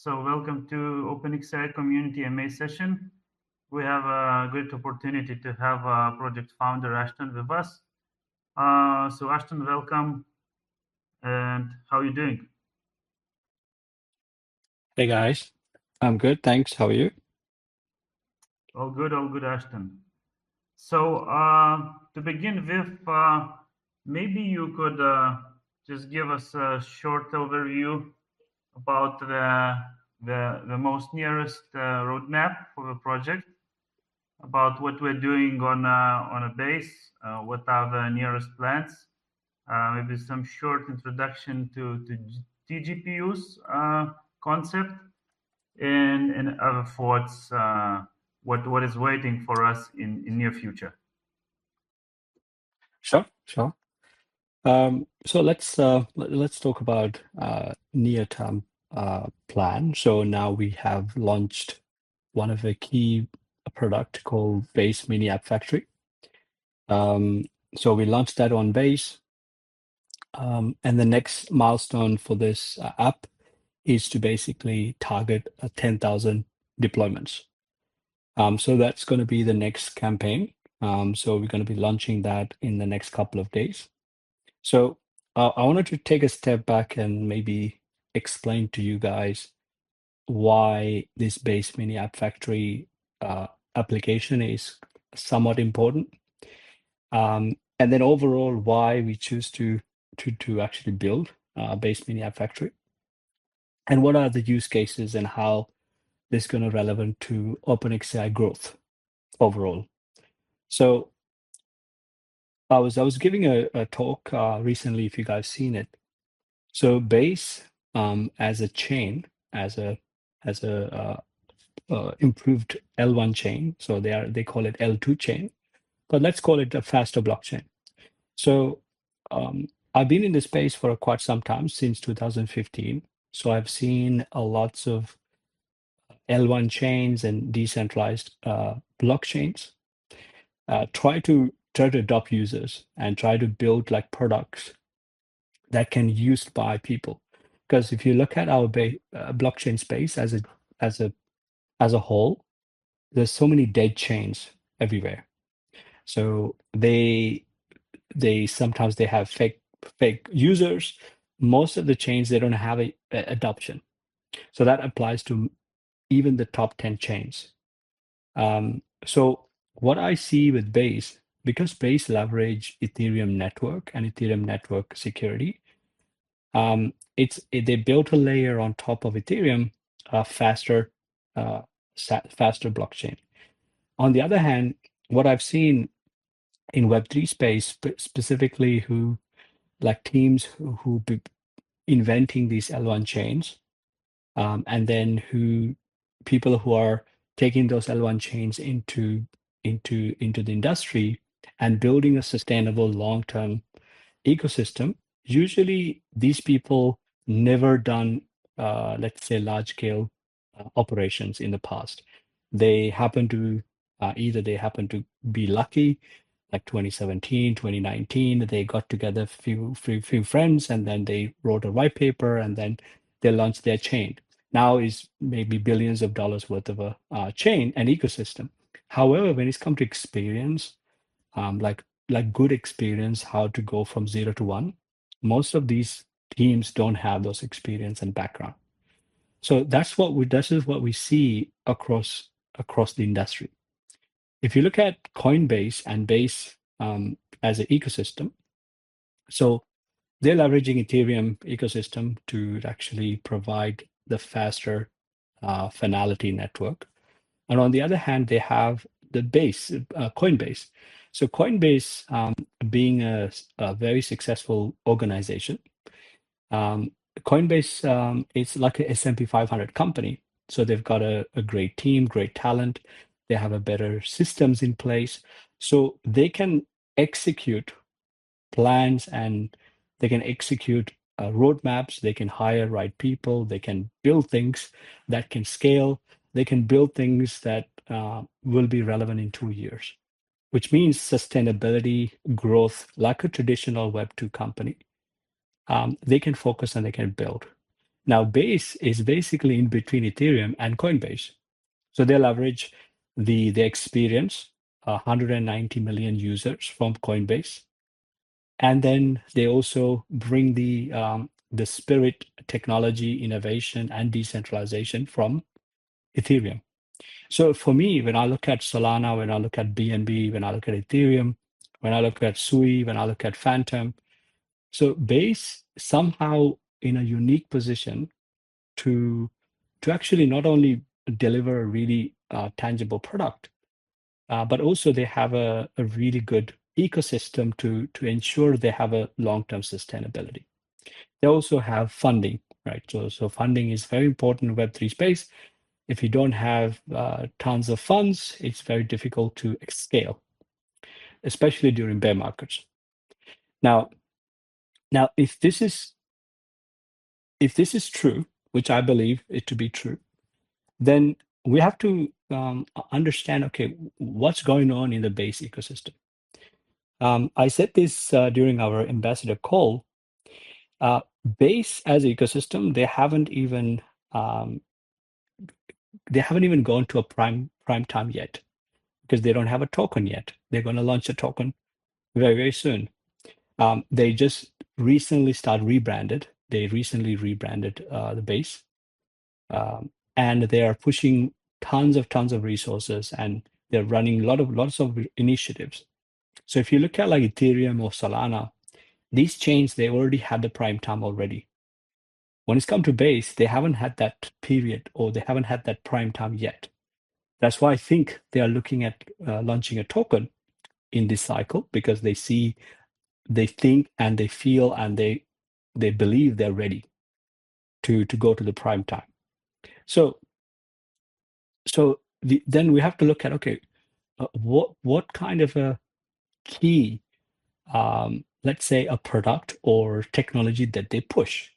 So welcome to OpenxAI Community AMA session. We have a great opportunity to have project founder Ashton with us. So Ashton, welcome. And how are you doing? Hey guys, I'm good, thanks. How are you? All good, Ashton. So to begin with, maybe you could just give us a short overview about the most nearest roadmap for the project, about what we're doing on a base, what are the nearest plans, maybe some short introduction to TGPU's concept, and other thoughts, what is waiting for us in near future. Sure. So let's talk about near-term plan. So now we have launched one of the key product called Base Mini App Factory. So we launched that on Base, and the next milestone for this app is to basically target 10,000 deployments. So that's going to be the next campaign. So we're going to be launching that in the next couple of days. So I wanted to take a step back and maybe explain to you guys why this Base Mini App Factory application is somewhat important, and then overall why we choose to actually build Base Mini App Factory, and what are the use cases and how this is going to relevant to OpenxAI growth overall. So I was giving a talk recently, if you guys seen it. So Base as a chain, as a improved L1 chain. So they call it L2 chain, but let's call it a faster blockchain. So I've been in this space for quite some time, since 2015. So I've seen lots of L1 chains and decentralized blockchains try to adopt users and try to build like products that can used by people. Because if you look at our blockchain space as a whole, there's so many dead chains everywhere. So they sometimes they have fake users. Most of the chains, they don't have a adoption. So that applies to even the top 10 chains. So what I see with Base, because Base leverage Ethereum network and Ethereum network security, they built a layer on top of Ethereum, faster blockchain. On the other hand, what I've seen in Web3 space, specifically who like teams who be inventing these L1 chains, and then people who are taking those L1 chains into the industry and building a sustainable long-term ecosystem. Usually these people never done let's say large scale operations in the past. They happen to either they happen to be lucky, like 2017, 2019, they got together few friends, and then they wrote a white paper, and then they launched their chain. Now is maybe billions of dollars worth of a chain and ecosystem. However, when it's come to experience, like good experience, how to go from 0 to 1, most of these teams don't have those experience and background. So this is what we see across the industry. If you look at Coinbase and Base as an ecosystem, so they're leveraging Ethereum ecosystem to actually provide the faster finality network. And on the other hand, they have the Base, Coinbase. So Coinbase, being a very successful organization, Coinbase, it's like a S&P 500 company. So they've got a great team, great talent. They have a better systems in place. So they can execute plans, and they can execute roadmaps. They can hire right people. They can build things that can scale. They can build things that will be relevant in 2 years, which means sustainability, growth, like a traditional Web2 company. They can focus and they can build. Now, Base is basically in between Ethereum and Coinbase. So they leverage the experience, 190 million users from Coinbase, and then they also bring the spirit, technology, innovation, and decentralization from Ethereum. So for me, when I look at Solana, when I look at BNB, when I look at Ethereum, when I look at Sui, when I look at Phantom, so Base somehow in a unique position to actually not only deliver a really tangible product, but also they have a really good ecosystem to ensure they have a long-term sustainability. They also have funding, right? So funding is very important in Web3 space. If you don't have tons of funds, it's very difficult to scale, especially during bear markets. Now, if this is true, which I believe it to be true, then we have to understand, okay, what's going on in the Base ecosystem. I said this during our ambassador call. Base as ecosystem, they haven't even gone to a prime time yet because they don't have a token yet. They're going to launch a token very, very soon. They just recently rebranded. They recently rebranded the Base, and they are pushing tons of resources, and they're running lots of initiatives. So if you look at like Ethereum or Solana, these chains, they already had the prime time already. When it's come to Base, they haven't had that period, or they haven't had that prime time yet. That's why I think they are looking at launching a token in this cycle, because they think and they feel and they believe they're ready to go to the prime time. So then we have to look at, okay, what kind of a key, let's say a product or technology that they push.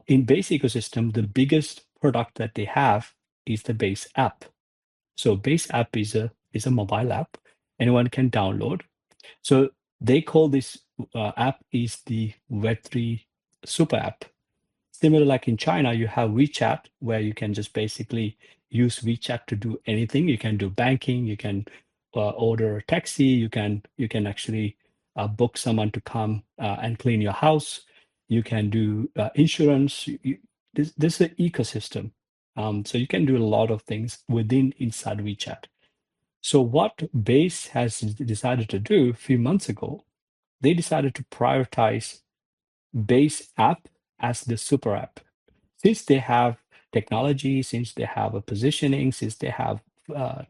In Base ecosystem, the biggest product that they have is the Base app. So Base app is a mobile app anyone can download. So they call this app is the Web3 super app. Similar like in China, you have WeChat, where you can just basically use WeChat to do anything. You can do banking, you can order a taxi, you can actually book someone to come and clean your house. You can do insurance. This is an ecosystem. So you can do a lot of things inside WeChat. So what Base has decided to do a few months ago, they decided to prioritize Base app as the super app. Since they have technology, since they have a positioning, since they have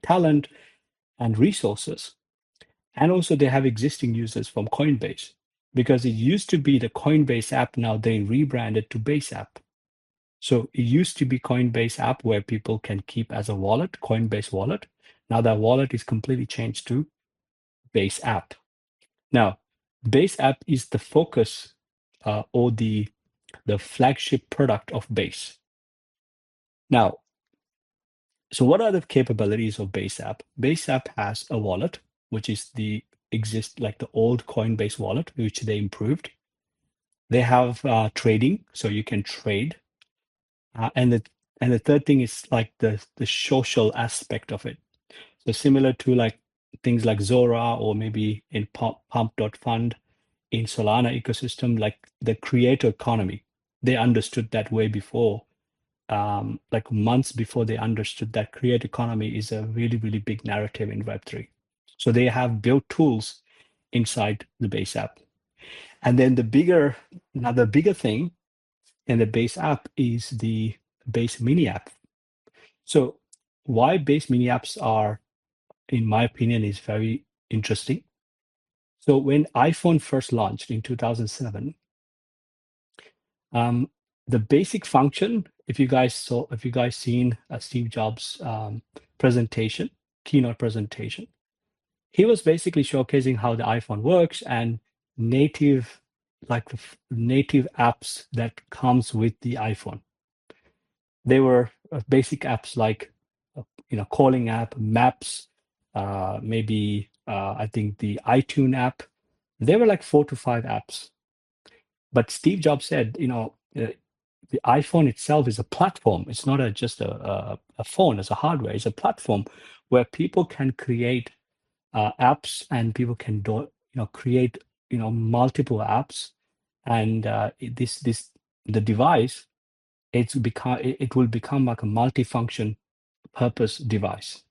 talent and resources, and also they have existing users from Coinbase, because it used to be the Coinbase app, now they rebranded to Base app. So it used to be Coinbase app where people can keep as a wallet, Coinbase wallet. Now that wallet is completely changed to Base app. Now, Base app is the focus or the flagship product of Base. Now, so what are the capabilities of Base app? Base app has a wallet, which is the old Coinbase wallet, which they improved. They have trading, so you can trade, and the third thing is like the social aspect of it. So similar to like things like Zora, or maybe in Pump.fund in Solana ecosystem, like the creator economy. They understood that way before, like months before they understood that creator economy is a really, really big narrative in Web3. So they have built tools inside the Base app. And then another bigger thing in the Base app is the Base mini app. So why Base mini apps are, in my opinion, is very interesting. So when iPhone first launched in 2007, the basic function, if you guys seen Steve Jobs' presentation, keynote presentation, he was basically showcasing how the iPhone works and native apps that comes with the iPhone. They were basic apps like calling app, maps, maybe I think the iTunes app. They were like 4 to 5 apps. But Steve Jobs said, the iPhone itself is a platform. It's not just a phone as a hardware. It's a platform where people can create apps, and people can create multiple apps, and the device it will become like a multifunction purpose device,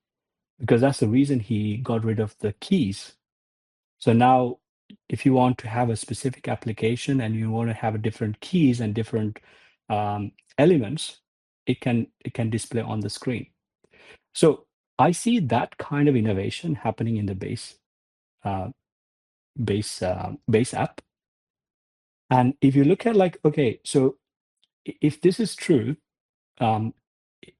because that's the reason he got rid of the keys. So now, if you want to have a specific application and you want to have different keys and different elements, it can display on the screen. So I see that kind of innovation happening in the base app. And if you look at like, okay, so if this is true,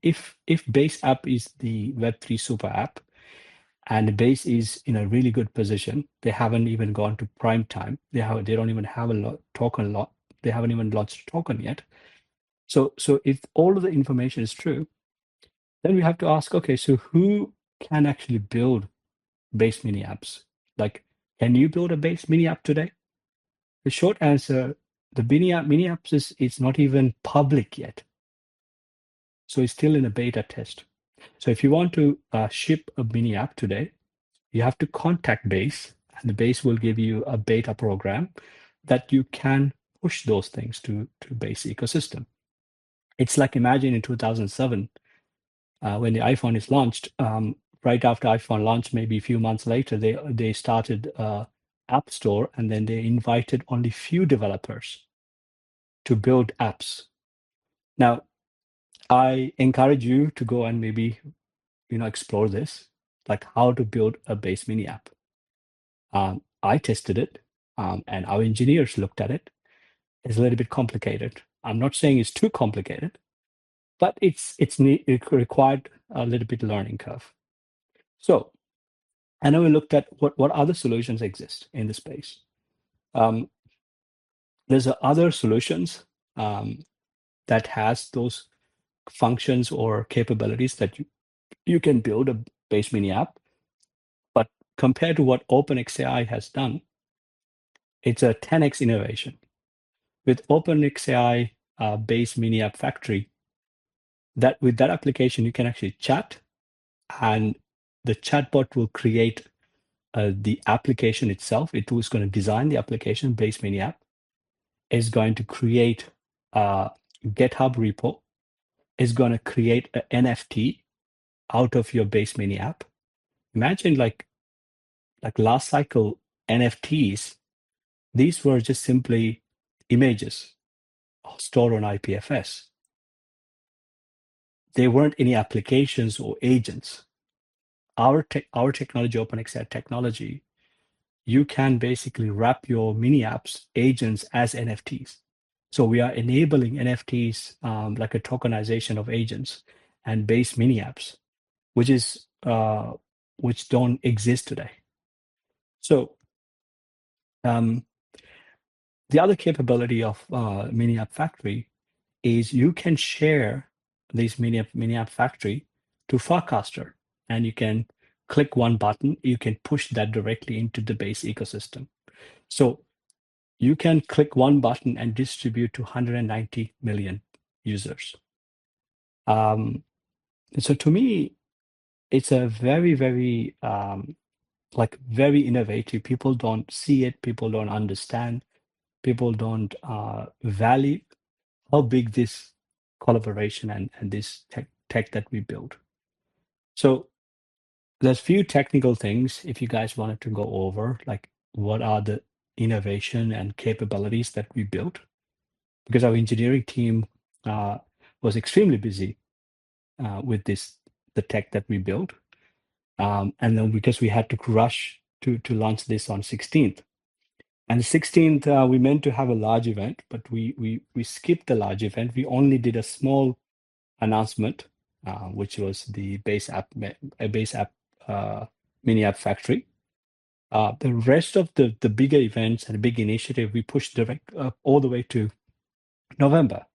if base app is the Web3 super app, and the base is in a really good position, they haven't even gone to prime time. They don't even have a token lot. They haven't even launched a token yet. So if all of the information is true, then we have to ask, okay, so who can actually build base mini apps? Like, can you build a base mini app today? The short answer, the mini apps is not even public yet. So it's still in a beta test. So if you want to ship a mini app today, you have to contact Base, and the Base will give you a beta program that you can push those things to Base ecosystem. It's like, imagine in 2007, when the iPhone is launched, right after iPhone launched, maybe a few months later, they started App Store, and then they invited only few developers to build apps. Now, I encourage you to go and maybe explore this, like how to build a base mini app. I tested it, and our engineers looked at it. It's a little bit complicated. I'm not saying it's too complicated, but it required a little bit learning curve. So, and then we looked at what other solutions exist in the space. There's other solutions that has those functions or capabilities that you can build a base mini app. But compared to what OpenxAI has done, it's a 10x innovation. With OpenxAI base mini app factory, that with that application, you can actually chat, and the chatbot will create the application itself. It was going to design the application base mini app, is going to create a GitHub repo, is going to create an NFT out of your base mini app. Imagine like last cycle NFTs, these were just simply images stored on IPFS. There weren't any applications or agents. Our technology, OpenxAI technology, you can basically wrap your mini apps agents as NFTs. So we are enabling NFTs, like a tokenization of agents and base mini apps, which don't exist today. So the other capability of mini app factory is you can share this mini app factory to Farcaster, and you can click one button, you can push that directly into the base ecosystem. So you can click one button and distribute to 190 million users. So to me, it's a very, very very innovative. People don't see it, people don't understand, people don't value how big this collaboration and this tech that we build. So there's few technical things if you guys wanted to go over, like what are the innovation and capabilities that we built, because our engineering team was extremely busy with the tech that we built, and then because we had to rush to launch this on 16th. And the 16th, we meant to have a large event, but we skipped the large event. We only did a small announcement, which was the base app mini app factory. The rest of the bigger events and the big initiative, we pushed direct all the way to November,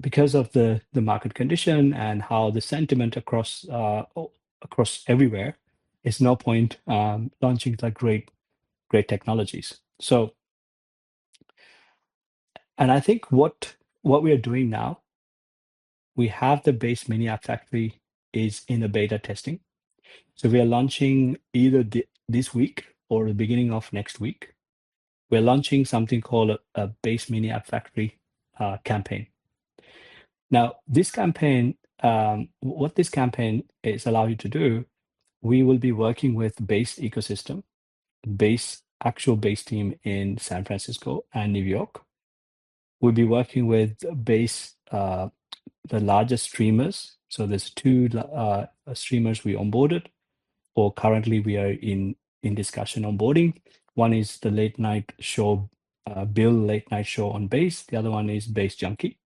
because of the market condition and how the sentiment across everywhere. It's no point launching like great technologies. So And I think what we are doing now, we have the base mini app factory is in a beta testing. So we are launching either this week or the beginning of next week. We're launching something called a base mini app factory campaign. Now, this campaign, what this campaign is allow you to do, we will be working with base ecosystem, actual base team in San Francisco and New York. We'll be working with base, the largest streamers. So there's two streamers we onboarded, or currently we are in discussion onboarding. One is the late night show, Bill late night show on base. The other one is Base Junkie.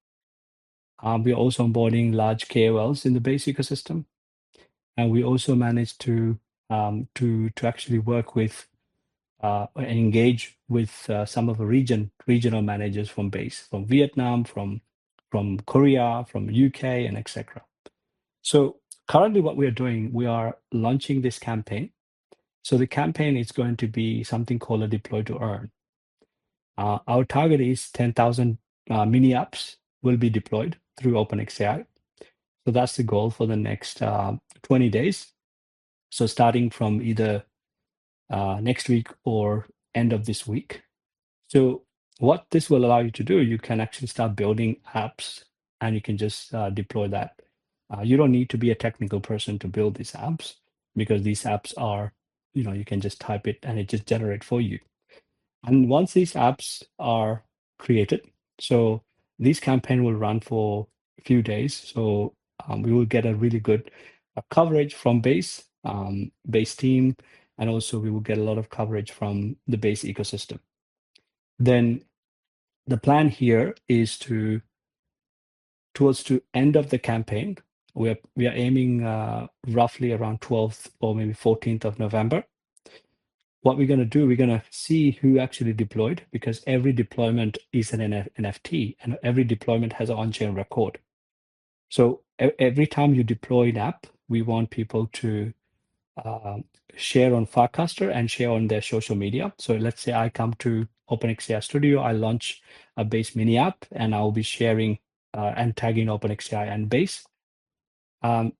We're also onboarding large KOLs in the base ecosystem, and we also managed to actually work with and engage with some of the regional managers from base, from Vietnam, from Korea, from UK, and etc. So currently, what we are doing, we are launching this campaign. So the campaign is going to be something called a deploy to earn. Our target is 10,000 mini apps will be deployed through OpenxAI. So that's the goal for the next 20 days. So starting from either next week or end of this week. So what this will allow you to do, you can actually start building apps and you can just deploy that. You don't need to be a technical person to build these apps, because these apps are, you can just type it and it just generate for you. And once these apps are created, so this campaign will run for a few days. So we will get a really good coverage from base team, and also we will get a lot of coverage from the base ecosystem. Then the plan here is towards the end of the campaign, we are aiming roughly around 12th or maybe 14th of November. What we're going to do, we're going to see who actually deployed, because every deployment is an NFT and every deployment has an on-chain record. So every time you deploy an app, we want people to share on Farcaster and share on their social media. So let's say I come to OpenxAI Studio, I launch a base mini app, and I'll be sharing and tagging OpenxAI and base. And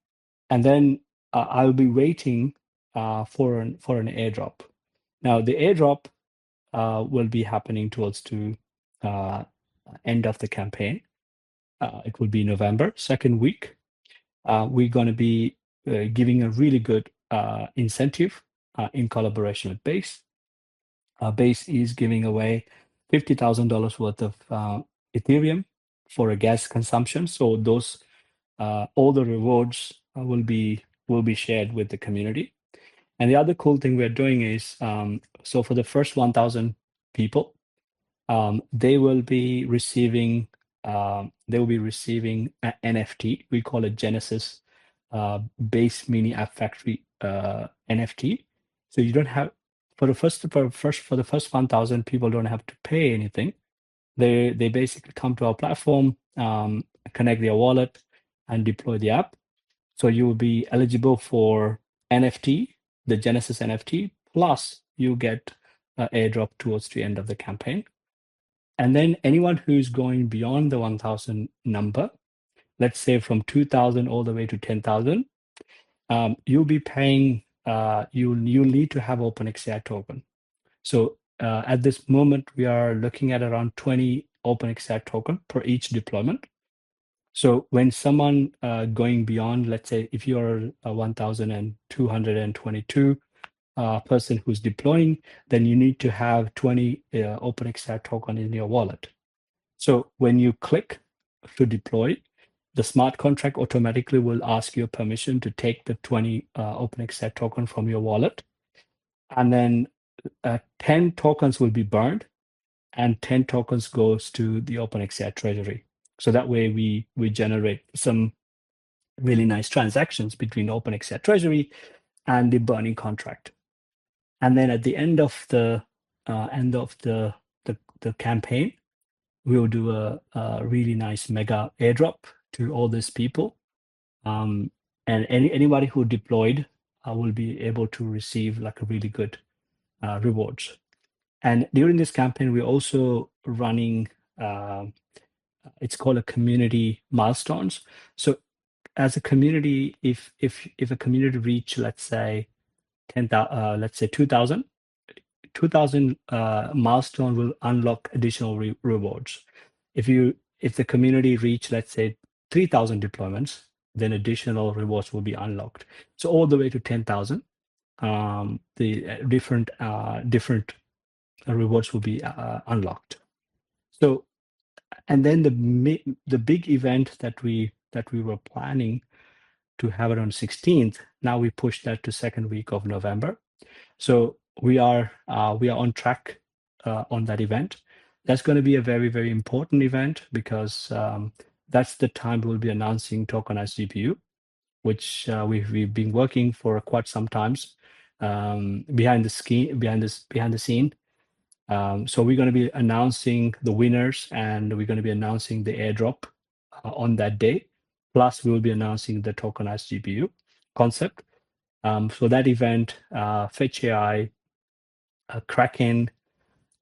then I'll be waiting for an airdrop. Now the airdrop will be happening towards to end of the campaign. It will be November, second week. We're going to be giving a really good incentive in collaboration with Base. Base is giving away $50,000 worth of Ethereum for a gas consumption. So those all the rewards will be shared with the community. And the other cool thing we're doing is, so for the first 1,000 people, they will be receiving an NFT. We call it Genesis Base Mini App Factory NFT. So you don't have for the first 1,000 people don't have to pay anything. They basically come to our platform, connect their wallet, and deploy the app. So you will be eligible for NFT, the Genesis NFT, plus you get an airdrop towards the end of the campaign. And then anyone who's going beyond the 1,000 number, let's say from 2,000 all the way to 10,000, you'll be paying, you'll need to have OpenxAI token. So at this moment, we are looking at around 20 OpenxAI token per each deployment. So when someone going beyond, let's say if you're a 1,222 person who's deploying, then you need to have 20 OpenxAI token in your wallet. So when you click to deploy, the smart contract automatically will ask you permission to take the 20 OpenxAI token from your wallet. And then 10 tokens will be burned and 10 tokens goes to the OpenxAI treasury. So that way we generate some really nice transactions between OpenxAI treasury and the burning contract. And then at the end of the campaign, we'll do a really nice mega airdrop to all these people. And anybody who deployed will be able to receive like a really good rewards. And during this campaign, we're also running it's called a community milestones. So as a community, if a community reach, let's say 10,000, let's say 2,000 milestone will unlock additional rewards. If the community reach, let's say 3,000 deployments, then additional rewards will be unlocked. So all the way to 10,000, the different rewards will be unlocked. So, and then the big event that we were planning to have it on 16th, now we pushed that to second week of November. So we are on track on that event. That's going to be a very, very important event because that's the time we'll be announcing tokenized GPU, which we've been working for quite some times behind the scene. So we're going to be announcing the winners, and we're going to be announcing the airdrop on that day. Plus, we will be announcing the tokenized GPU concept. So that event, FetchAI, Kraken,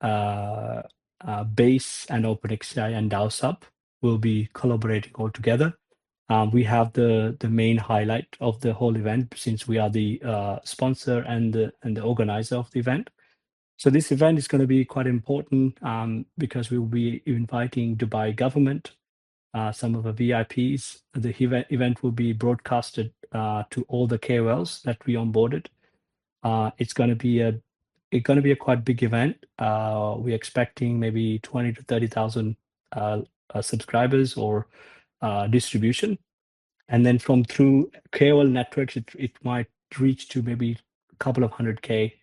Base, and OpenxAI and DAO Sub will be collaborating all together. We have the main highlight of the whole event, since we are the sponsor and the organizer of the event. So this event is going to be quite important because we will be inviting Dubai government, some of the VIPs. The event will be broadcasted to all the KOLs that we onboarded. It's going to be a quite big event. We're expecting maybe 20 to 30,000 subscribers or distribution, and then from through KOL networks, it might reach to maybe a couple of 100K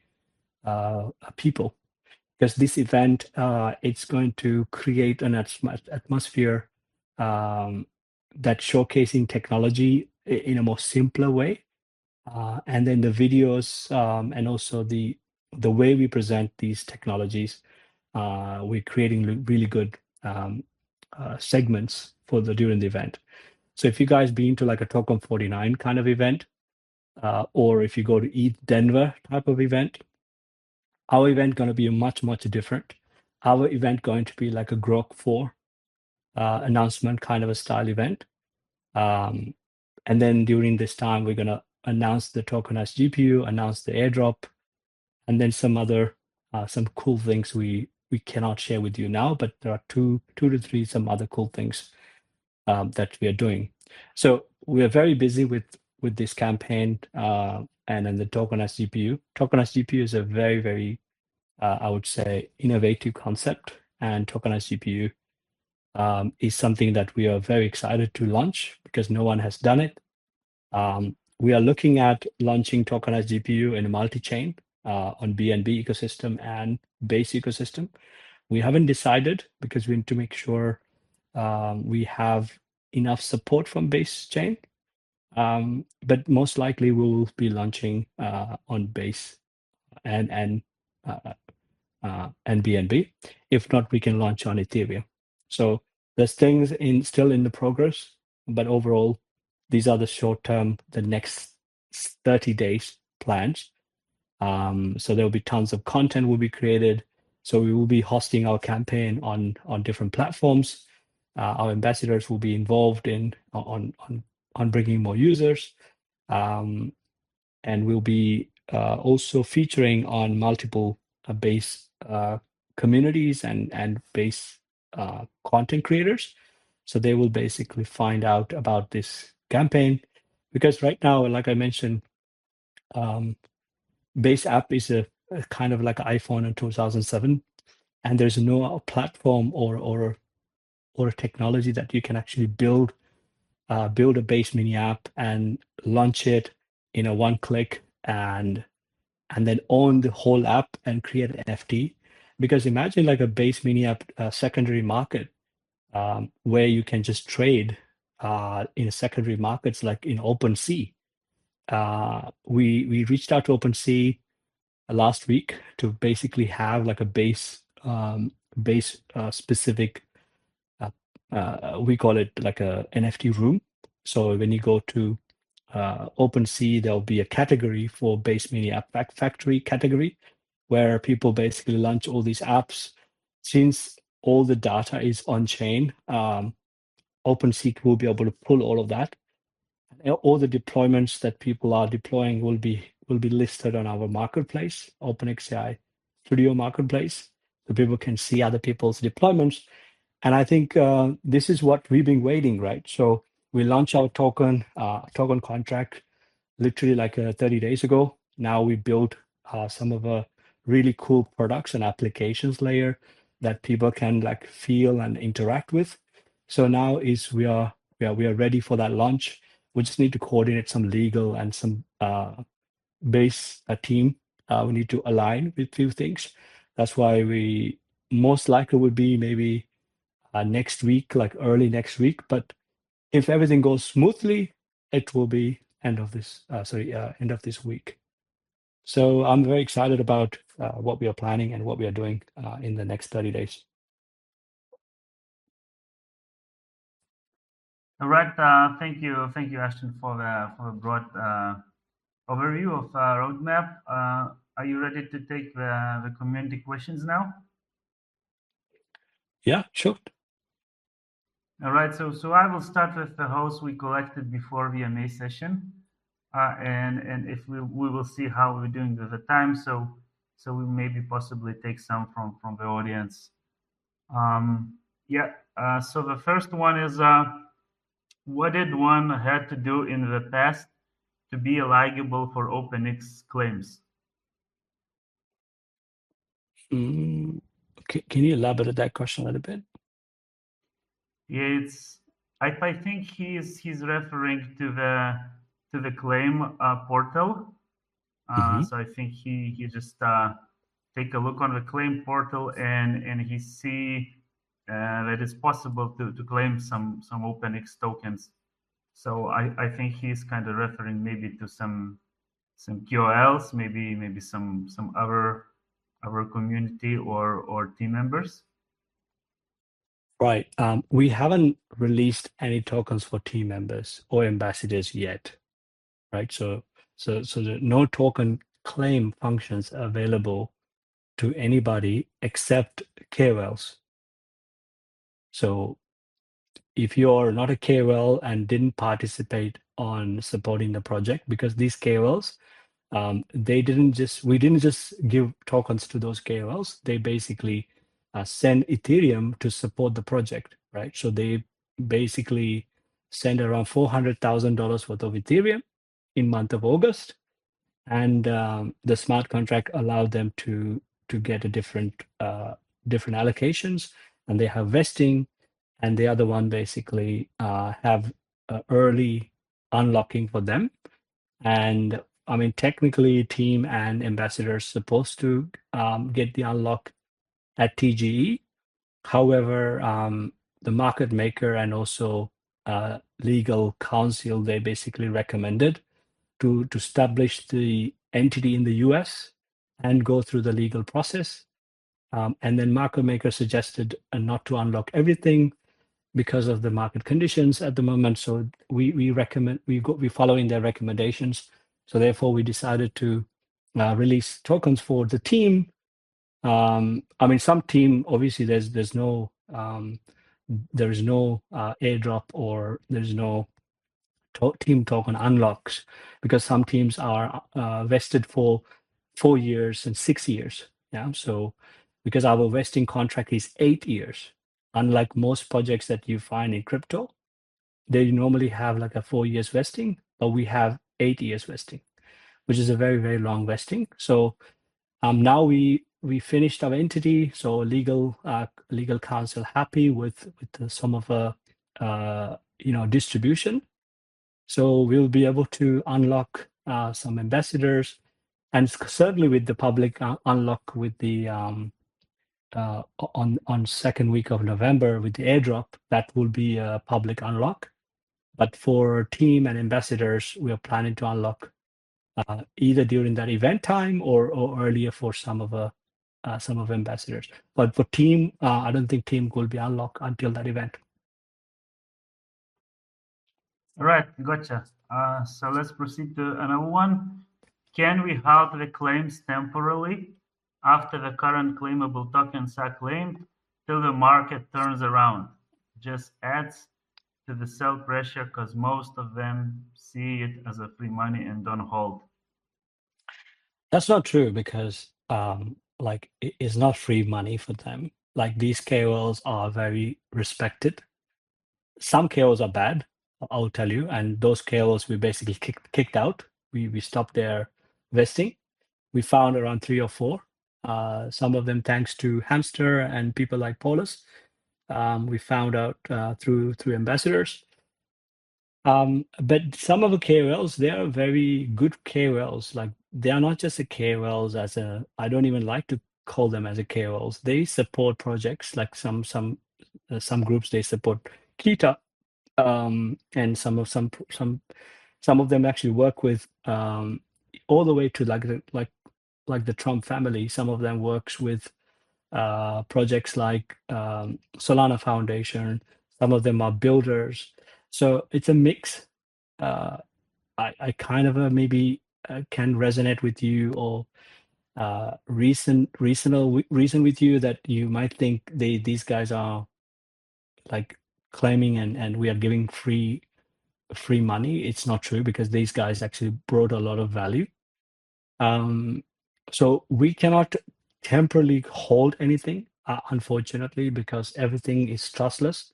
people. Because this event, it's going to create an atmosphere that showcasing technology in a more simpler way, and then the videos and also the way we present these technologies, we're creating really good segments for during the event. So if you guys been to like a Token 49 kind of event, or if you go to ETH Denver type of event, our event going to be much different. Our event going to be like a Grok 4 announcement kind of a style event. And then during this time, we're going to announce the tokenized GPU, announce the airdrop, and then some other some cool things we cannot share with you now, but there are two to three some other cool things that we are doing. So we are very busy with this campaign, and then the tokenized GPU. Tokenized GPU is a very, very I would say, innovative concept, and tokenized GPU is something that we are very excited to launch because no one has done it. We are looking at launching tokenized GPU in a multi-chain on BNB ecosystem and Base ecosystem. We haven't decided because we need to make sure we have enough support from Base chain. But most likely we will be launching on Base and BNB. If not, we can launch on Ethereum. So there's things still in the progress, but overall, these are the short term, the next 30 days plans. So there will be tons of content will be created. So we will be hosting our campaign on different platforms. Our ambassadors will be involved on bringing more users, and we'll be also featuring on multiple Base communities and Base content creators. So they will basically find out about this campaign, because right now, like I mentioned, Base app is a kind of like iPhone in 2007, and there's no platform or a technology that you can actually build a Base mini app and launch it in a one click and then own the whole app and create an NFT. Because imagine like a Base mini app secondary market where you can just trade in secondary markets like in OpenSea. We reached out to OpenSea last week to basically have like a Base specific, we call it like a NFT room. So when you go to OpenSea, there'll be a category for Base Mini App Factory category, where people basically launch all these apps. Since all the data is on chain. OpenSeek will be able to pull all of that. All the deployments that people are deploying will be listed on our marketplace, OpenxAI Studio Marketplace, so people can see other people's deployments. And I think this is what we've been waiting, right? So we launched our token contract literally like 30 days ago. Now we built some of the really cool products and applications layer that people can like feel and interact with. So now we are ready for that launch. We just need to coordinate some legal and some base team. We need to align with few things. That's why we most likely would be maybe next week, like early next week. But if everything goes smoothly, it will be end of this week. So I'm very excited about what we are planning and what we are doing in the next 30 days. All right. Thank you, Ashton, for the broad overview of roadmap. Are you ready to take the community questions now? Yeah, sure. All right. So I will start with the hosts we collected before the MA session, and if we will see how we're doing with the time. So we maybe possibly take some from the audience. Yeah. So the first one is what did one had to do in the past to be eligible for OpenX claims? Can you elaborate that question a little bit? Yeah, I think he's referring to the claim portal. So I think he just take a look on the claim portal and he see that it's possible to claim some OpenX tokens. So I think he's kind of referring maybe to some QOLs, maybe some other community or team members. Right. We haven't released any tokens for team members or ambassadors yet, right? So the no token claim functions available to anybody except KOLs. So if you're not a KOL and didn't participate on supporting the project, because these KOLs, we didn't just give tokens to those KOLs. They basically send Ethereum to support the project, right? So they basically send around $400,000 worth of Ethereum in month of August, and the smart contract allowed them to get a different allocations, and they have vesting, and the other one basically have early unlocking for them. And I mean, technically, team and ambassadors supposed to get the unlock at TGE. However, the market maker and also legal counsel, they basically recommended to establish the entity in the US and go through the legal process. And then market maker suggested not to unlock everything because of the market conditions at the moment. So we recommend we following their recommendations. So therefore, we decided to release tokens for the team. I mean, some team obviously there's no airdrop, or there's no team token unlocks, because some teams are vested for 4 years and 6 years. Yeah, so because our vesting contract is 8 years, unlike most projects that you find in crypto, they normally have like a 4 years vesting, but we have 8 years vesting, which is a very, very long vesting. So now we finished our entity, so legal counsel happy with some of the distribution. So we'll be able to unlock some ambassadors, and certainly with the public unlock with the on second week of November with the airdrop, that will be a public unlock. But for team and ambassadors, we are planning to unlock either during that event time or earlier for some of ambassadors. But for team, I don't think team will be unlocked until that event. All right, gotcha. So let's proceed to another one. Can we halt the claims temporarily after the current claimable tokens are claimed? till the market turns around. Just adds to the sell pressure because most of them see it as a free money and don't hold. That's not true because like it's not free money for them. Like these KOLs are very respected. Some KOLs are bad, I'll tell you, and those KOLs we basically kicked out. We stopped their vesting. We found around 3 or 4. Some of them thanks to Hamster and people like Paulus. We found out through ambassadors. But some of the KOLs, they are very good KOLs. Like they are not just a KOLs as a. I don't even like to call them as a KOLs. They support projects like some groups. They support Kita, and some of them actually work with all the way to like the Trump family. Some of them works with projects like Solana Foundation. Some of them are builders. So it's a mix. I kind of maybe can resonate with you or reason with you that you might think these guys are like claiming and we are giving free money. It's not true because these guys actually brought a lot of value. So we cannot temporarily hold anything, unfortunately, because everything is trustless.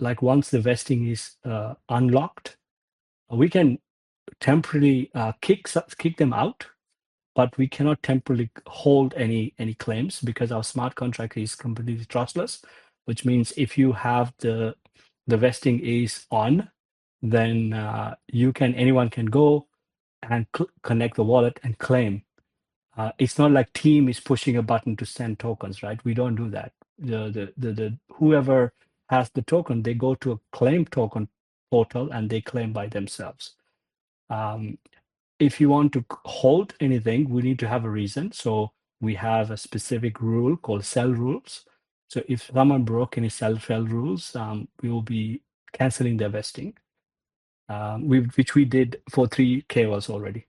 Like once the vesting is unlocked, we can temporarily kick them out, but we cannot temporarily hold any claims because our smart contract is completely trustless, which means if you have the vesting is on, then anyone can go and connect the wallet and claim. It's not like team is pushing a button to send tokens, right? We don't do that. The whoever has the token, they go to a claim token portal and they claim by themselves. If you want to hold anything, we need to have a reason. So we have a specific rule called sell rules. So if someone broke any sell rules, we will be canceling their vesting, which we did for 3 KOLs already.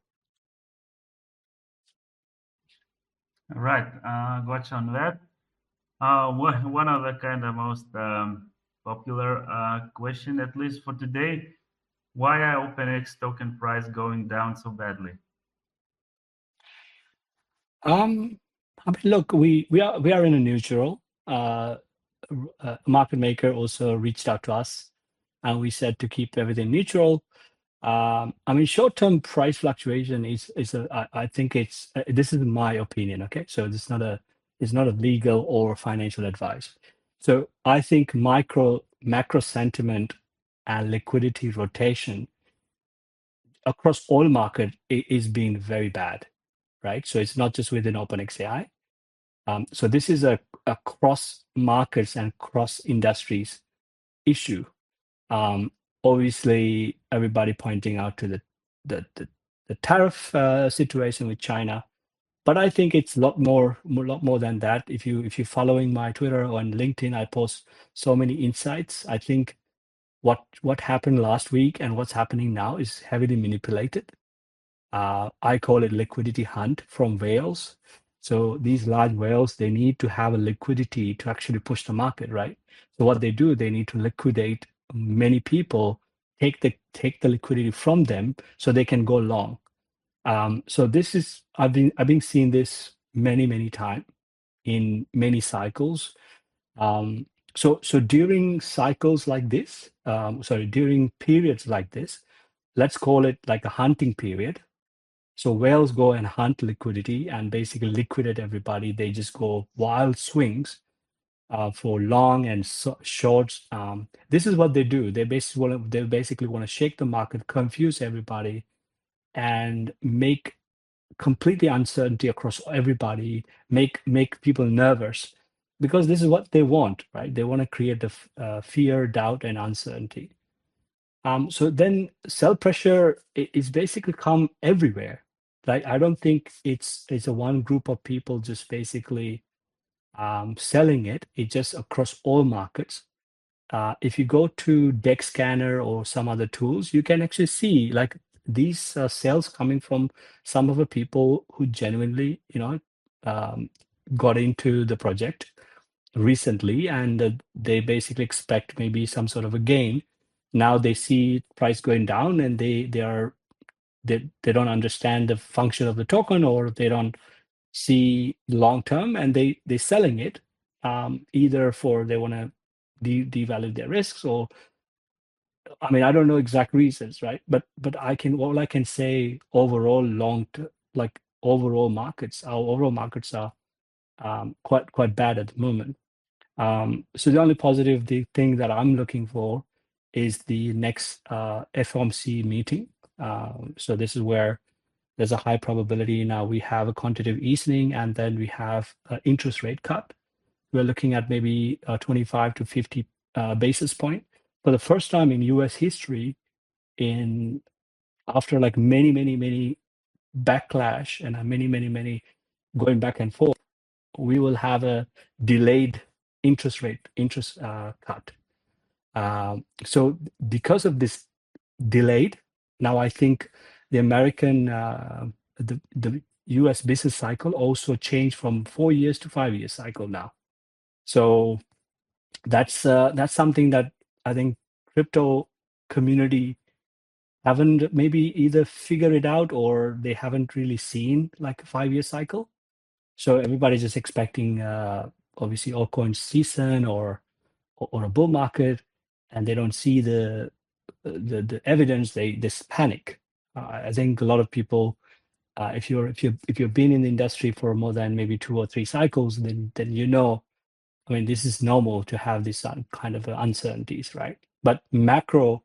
All right, got you on that. One of the kind of most popular question, at least for today, why are OpenX token price going down so badly? I mean, look, we are in a neutral. Market maker also reached out to us, and we said to keep everything neutral. I mean, short-term price fluctuation is I think it's this is my opinion. Okay, so it's not a legal or financial advice. So I think macro sentiment and liquidity rotation across all market is being very bad, right? So it's not just within OpenxAI. So this is a cross markets and cross industries issue. Obviously, everybody pointing out to the tariff situation with China, but I think it's a lot more than that. If you're following my Twitter or on LinkedIn, I post so many insights. I think what happened last week and what's happening now is heavily manipulated. I call it liquidity hunt from whales. So these large whales, they need to have a liquidity to actually push the market, right? So what they do, they need to liquidate many people, take the liquidity from them so they can go long. So this is I've been seeing this many times in many cycles. So during cycles like this, during periods like this, let's call it like a hunting period. So whales go and hunt liquidity and basically liquidate everybody. They just go wild swings for long and shorts. This is what they do. They basically want to shake the market, confuse everybody, and make completely uncertainty across everybody. Make people nervous because this is what they want, right? They want to create the fear, doubt, and uncertainty. So then sell pressure is basically come everywhere. Like I don't think it's a one group of people just basically selling it. It's just across all markets. If you go to Dex Scanner or some other tools, you can actually see like these sales coming from some of the people who genuinely, got into the project. recently, and they basically expect maybe some sort of a gain. Now they see price going down, and they don't understand the function of the token, or they don't see long term, and they're selling it, either for they want to devalue their risks, or I mean, I don't know exact reasons, right? But all I can say overall like overall markets, our overall markets are quite bad at the moment. So the only positive thing that I'm looking for is the next FOMC meeting. So this is where there's a high probability now we have a quantitative easing, and then we have an interest rate cut. We're looking at maybe 25 to 50 basis point. For the first time in US history, after like many backlash and many going back and forth, we will have a delayed interest cut. So because of this delayed, now I think the American the US business cycle also changed from 4 years to 5 year cycle now. So that's something that I think crypto community haven't maybe either figured it out, or they haven't really seen like a 5 year cycle. So everybody's just expecting obviously altcoin season or a bull market, and they don't see the evidence. They just panic. I think a lot of people, if you've been in the industry for more than maybe 2 or 3 cycles, then you know, I mean, this is normal to have this kind of uncertainties, right? But macro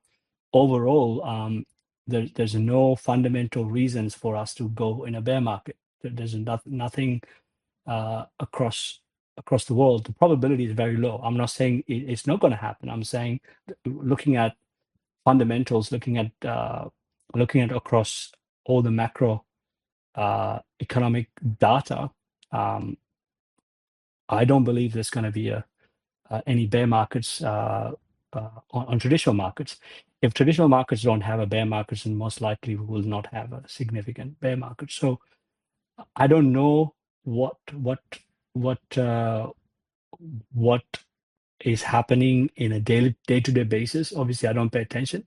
overall, there's no fundamental reasons for us to go in a bear market. There's nothing across the world. The probability is very low. I'm not saying it's not going to happen. I'm saying looking at fundamentals, looking at across all the macro economic data, I don't believe there's going to be any bear markets on traditional markets. If traditional markets don't have a bear market, then most likely we will not have a significant bear market. So I don't know what is happening in a day-to-day basis. Obviously, I don't pay attention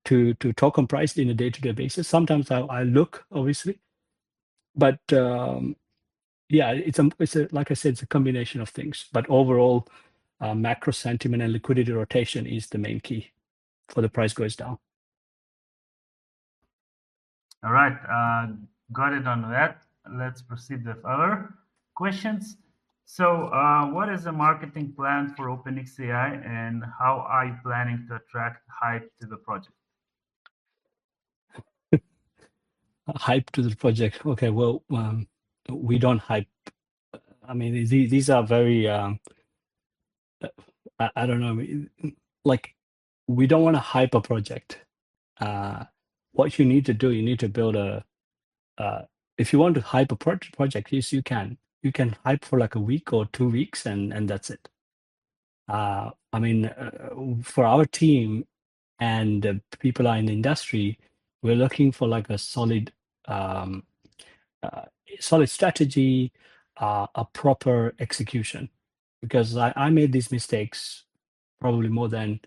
to token price in a day-to-day basis. Sometimes I look, obviously, but yeah, it's a like I said, it's a combination of things. But overall, macro sentiment and liquidity rotation is the main key for the price goes down. All right, got it on that. Let's proceed with other questions. So, what is the marketing plan for OpenxAI, and how are you planning to attract hype to the project? Hype to the project. Okay, well, we don't hype. I mean, these are very, I don't know, like, we don't want to hype a project. What you need to do, you need to build if you want to hype a project, yes, you can. You can hype for like a week or 2 weeks, and that's it. I mean, for our team and people are in the industry, we're looking for like a solid strategy, a proper execution, because I made these mistakes probably more than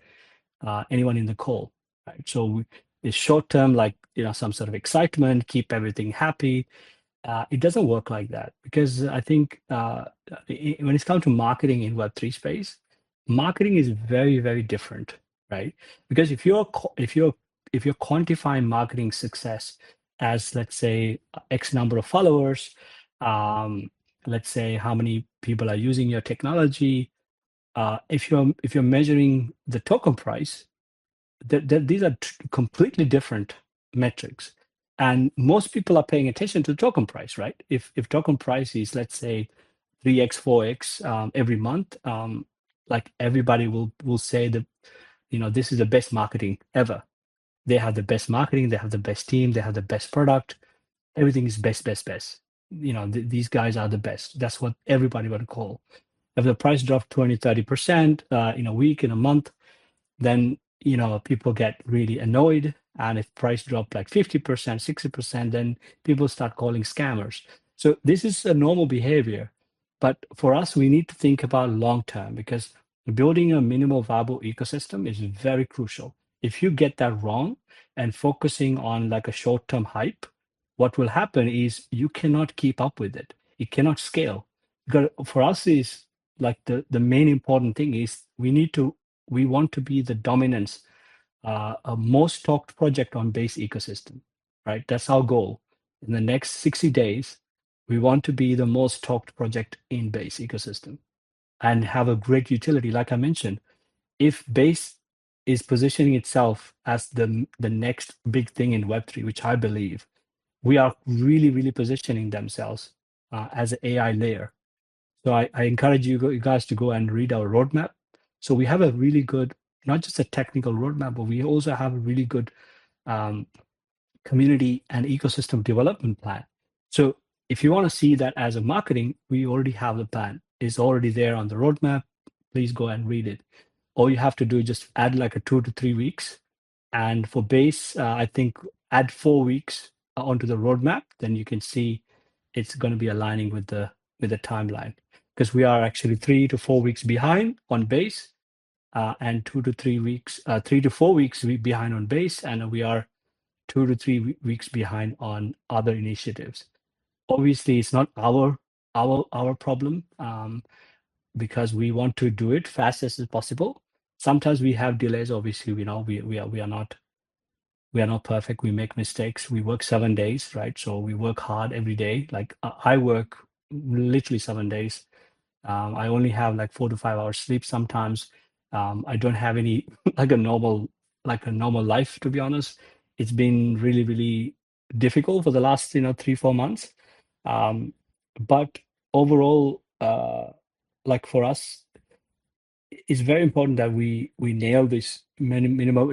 anyone in the call, right? So it's short term, like, some sort of excitement, keep everything happy. It doesn't work like that, because I think when it's come to marketing in Web3 space, marketing is very different, right? Because if you're quantifying marketing success as, let's say, X number of followers, let's say how many people are using your technology, if you're measuring the token price, these are completely different metrics. And most people are paying attention to the token price, right? If token price is, let's say, 3x, 4x every month, like, everybody will say that, this is the best marketing ever. They have the best marketing, they have the best team, they have the best product. Everything is best. These guys are the best. That's what everybody would call. If the price drops 20, 30% in a week, in a month, then people get really annoyed. And if price drop like 50%, 60%, then people start calling scammers. So this is a normal behavior. But for us, we need to think about long term because building a minimal viable ecosystem is very crucial. If you get that wrong and focusing on like a short term hype, what will happen is you cannot keep up with it. It cannot scale. Because for us is like the main important thing is we want to be the dominance, a most talked project on base ecosystem, right? That's our goal. In the next 60 days, we want to be the most talked project in base ecosystem and have a great utility. Like I mentioned, if base is positioning itself as the next big thing in Web3, which I believe, we are really, really positioning themselves as an AI layer. So I encourage you guys to go and read our roadmap. So we have a really good, not just a technical roadmap, but we also have a really good um, community and ecosystem development plan. So if you want to see that as a marketing, we already have the plan. It's already there on the roadmap. Please go and read it. All you have to do is just add like a 2 to 3 weeks. And for base, I think add 4 weeks onto the roadmap, then you can see it's going to be aligning with the timeline, because we are actually 3 to 4 weeks behind on base, and 2 to 3 weeks, 3 to 4 weeks behind on base, and we are 2 to 3 weeks behind on other initiatives. Obviously, it's not our problem, because we want to do it fast as possible. Sometimes we have delays. Obviously, we are not perfect. We make mistakes. We work 7 days, right? So we work hard every day. Like I work literally 7 days. I only have like 4 to 5 hours sleep sometimes. I don't have any like a normal life, to be honest. It's been really, really difficult for the last 3-4 months. But overall, like for us, it's very important that we nail this minimal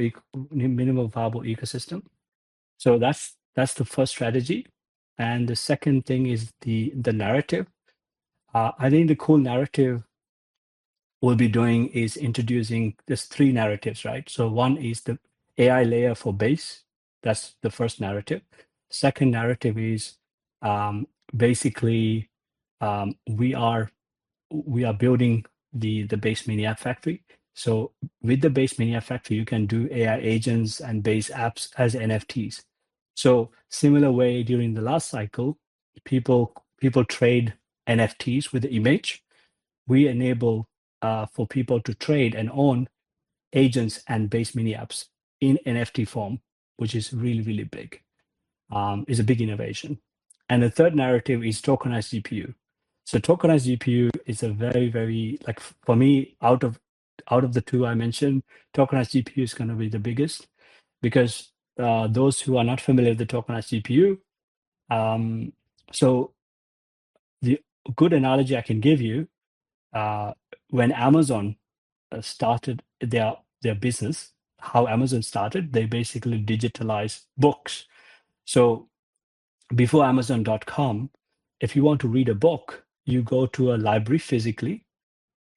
viable ecosystem. So that's the first strategy. And the second thing is the narrative. I think the cool narrative we'll be doing is introducing this 3 narratives, right? So one is the AI layer for base. That's the first narrative. Second narrative is basically we are building the base mini app factory. So with the base mini app factory, you can do AI agents and base apps as NFTs. So similar way during the last cycle, people trade NFTs with the image. We enable for people to trade and own agents and base mini apps in NFT form, which is really, really big. Is a big innovation. And the third narrative is tokenized GPU. So tokenized GPU is a very, very, like for me, out of the 2 I mentioned, tokenized GPU is going to be the biggest, because those who are not familiar with the tokenized GPU, so the good analogy I can give you, when Amazon started their business, how Amazon started, they basically digitalized books. So before Amazon.com, if you want to read a book, you go to a library physically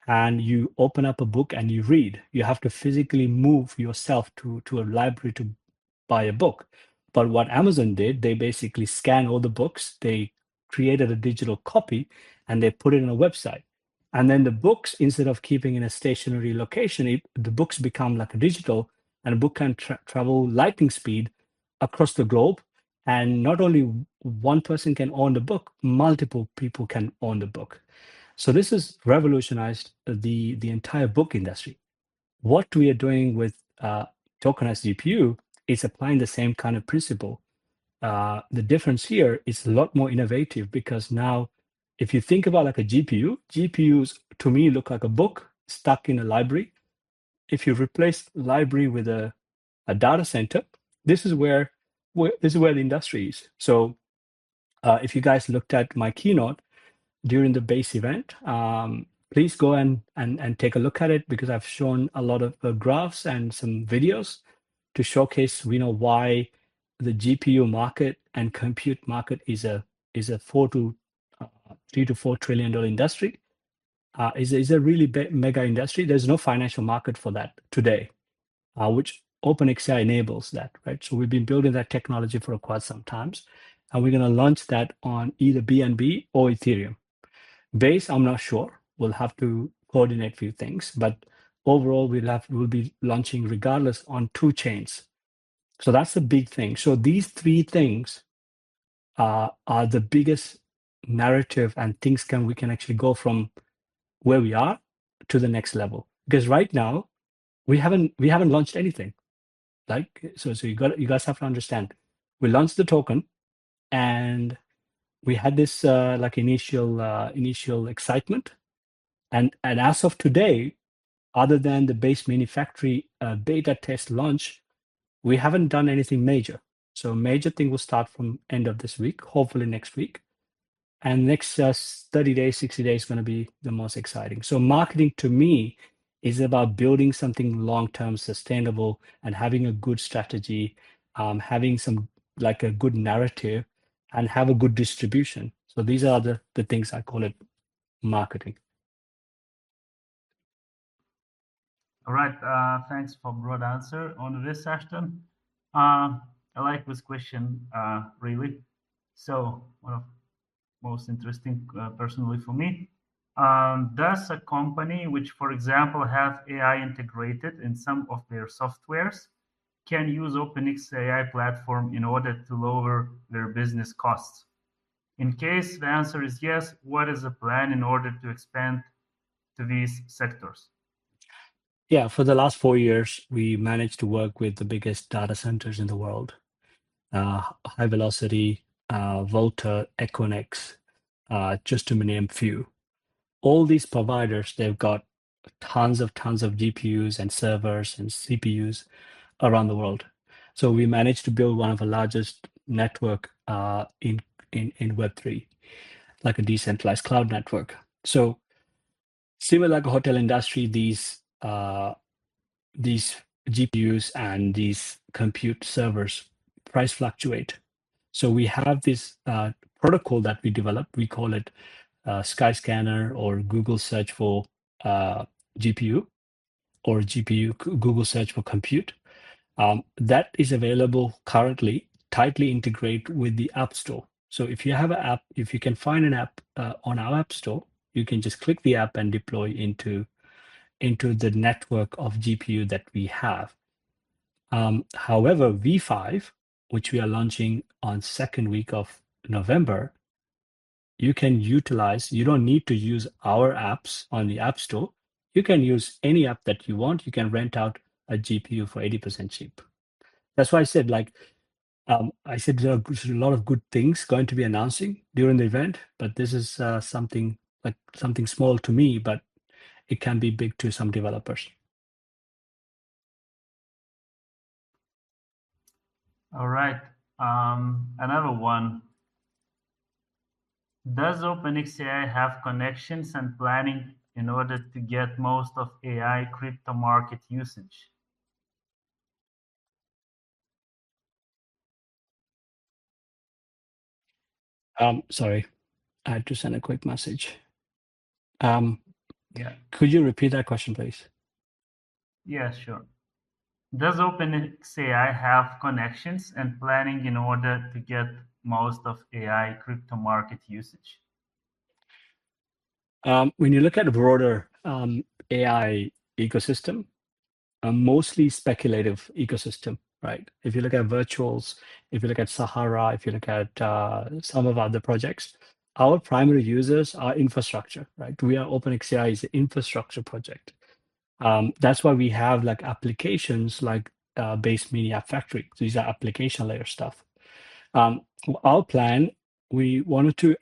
and you open up a book and you read. You have to physically move yourself to a library to buy a book. But what Amazon did, they basically scanned all the books, they created a digital copy, and they put it on a website. And then the books, instead of keeping in a stationary location, the books become like a digital, and a book can travel lightning speed across the globe. And not only one person can own the book, multiple people can own the book. So this has revolutionized the entire book industry. What we are doing with tokenized GPU is applying the same kind of principle. The difference here is a lot more innovative, because now, if you think about like a GPUs to me look like a book stuck in a library. If you replace library with a data center, this is where the industry is. So if you guys looked at my keynote during the base event, please go and take a look at it, because I've shown a lot of graphs and some videos to showcase why the GPU market and compute market is a 3 to 4 trillion dollar industry. Is a really mega industry. There's no financial market for that today, which OpenxAI enables that, right? So we've been building that technology for quite some times, and we're going to launch that on either BNB or Ethereum. Base, I'm not sure. We'll have to coordinate a few things, but overall, we'll be launching regardless on 2 chains. So that's the big thing. So these 3 things are the biggest narrative and things we can actually go from where we are to the next level. Because right now we haven't launched anything. Like so you guys have to understand. We launched the token and we had this like initial excitement, and as of today, other than the base manufacturing beta test launch, we haven't done anything major. So major thing will start from end of this week, hopefully next week. And next 30 days, 60 days is going to be the most exciting. So marketing to me is about building something long-term sustainable and having a good strategy, having some like a good narrative and have a good distribution. So these are the things I call it marketing. All right. Thanks for broad answer on this, Ashton. I like this question really. So one of most interesting personally for me. Does a company which, for example, have AI integrated in some of their softwares can use OpenxAI platform in order to lower their business costs? In case the answer is yes, what is the plan in order to expand to these sectors? Yeah, for the last 4 years, we managed to work with the biggest data centers in the world, High Velocity, Volta, Equinix, just to name few. All these providers, they've got tons of GPUs and servers and CPUs around the world. So we managed to build one of the largest network in Web3, like a decentralized cloud network. So similar like a hotel industry, these GPUs and these compute servers price fluctuate. So we have this protocol that we developed. We call it Skyscanner or Google search for GPU or GPU Google search for compute. That is available currently, tightly integrate with the App Store. So if you have an app, if you can find an app on our App Store, you can just click the app and deploy into the network of GPU that we have. However, V5, which we are launching on second week of November, you can utilize, you don't need to use our apps on the App Store. You can use any app that you want. You can rent out a GPU for 80% cheap. That's why I said, like, I said there are a lot of good things going to be announcing during the event, but this is something small to me, but it can be big to some developers. All right. Another one. Does OpenxAI have connections and planning in order to get most of AI crypto market usage? Sorry, I had to send a quick message. Yeah. Could you repeat that question, please? Yeah, sure. Does OpenxAI have connections and planning in order to get most of AI crypto market usage? When you look at the broader AI ecosystem, a mostly speculative ecosystem, right? If you look at virtuals, if you look at Sahara, if you look at some of other projects, our primary users are infrastructure, right? We are OpenxAI is an infrastructure project. That's why we have like applications like Base Mini App Factory. These are application layer stuff. Our plan, we want to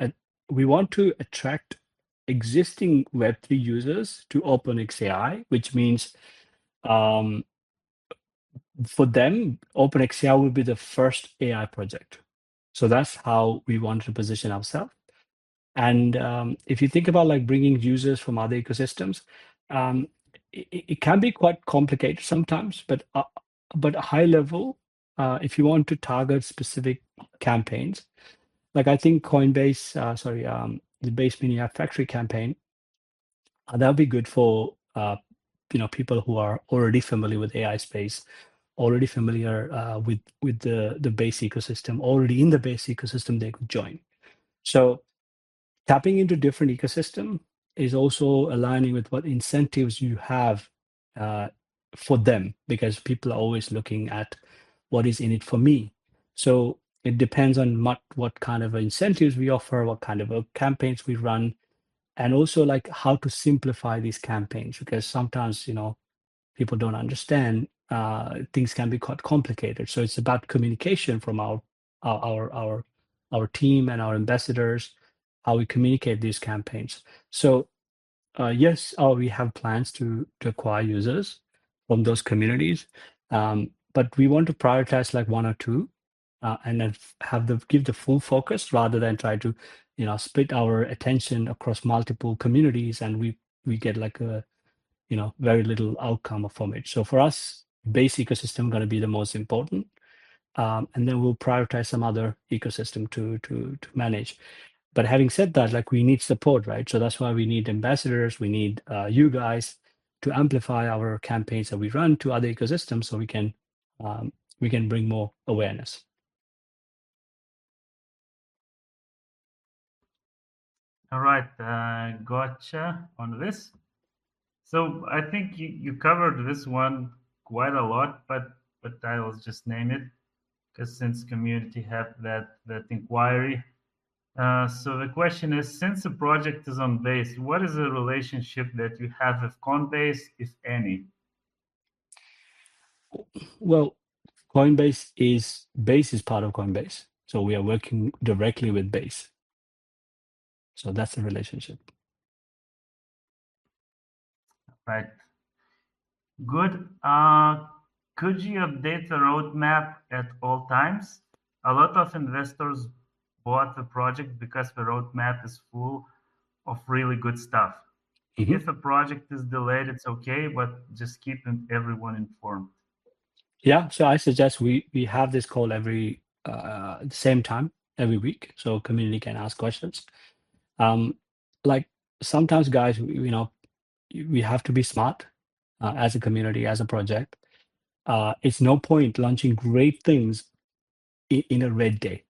attract existing Web3 users to OpenxAI, which means for them, OpenxAI will be the first AI project. So that's how we want to position ourselves. And if you think about like bringing users from other ecosystems, it can be quite complicated sometimes, but high level, if you want to target specific campaigns, like I think Coinbase, the Base Mini App Factory campaign, that'll be good for people who are already familiar with AI space, already familiar with the base ecosystem, already in the base ecosystem, they could join. So tapping into different ecosystem is also aligning with what incentives you have for them, because people are always looking at what is in it for me. So it depends on what kind of incentives we offer, what kind of campaigns we run, and also like how to simplify these campaigns, because sometimes people don't understand, things can be quite complicated. So it's about communication from our team and our ambassadors, how we communicate these campaigns. So yes, we have plans to acquire users from those communities, but we want to prioritize like one or two, and then give the full focus rather than try to split our attention across multiple communities, and we get like a very little outcome from it. So for us, base ecosystem going to be the most important, and then we'll prioritize some other ecosystem to manage. But having said that, like we need support, right? So that's why we need ambassadors. We need you guys to amplify our campaigns that we run to other ecosystems, so we can bring more awareness. All right, gotcha on this. So I think you covered this one quite a lot, but I'll just name it because since community have that inquiry. So the question is, since the project is on base, what is the relationship that you have with Coinbase, if any? Well, Base is part of Coinbase, so we are working directly with Base. So that's the relationship. Right. Good. Could you update the roadmap at all times? A lot of investors bought the project because the roadmap is full of really good stuff. Mhm. If a project is delayed, it's okay, but just keep everyone informed. Yeah, so I suggest we have this call every same time every week, so community can ask questions. Like sometimes, guys, we have to be smart as a community, as a project. It's no point launching great things in a red day.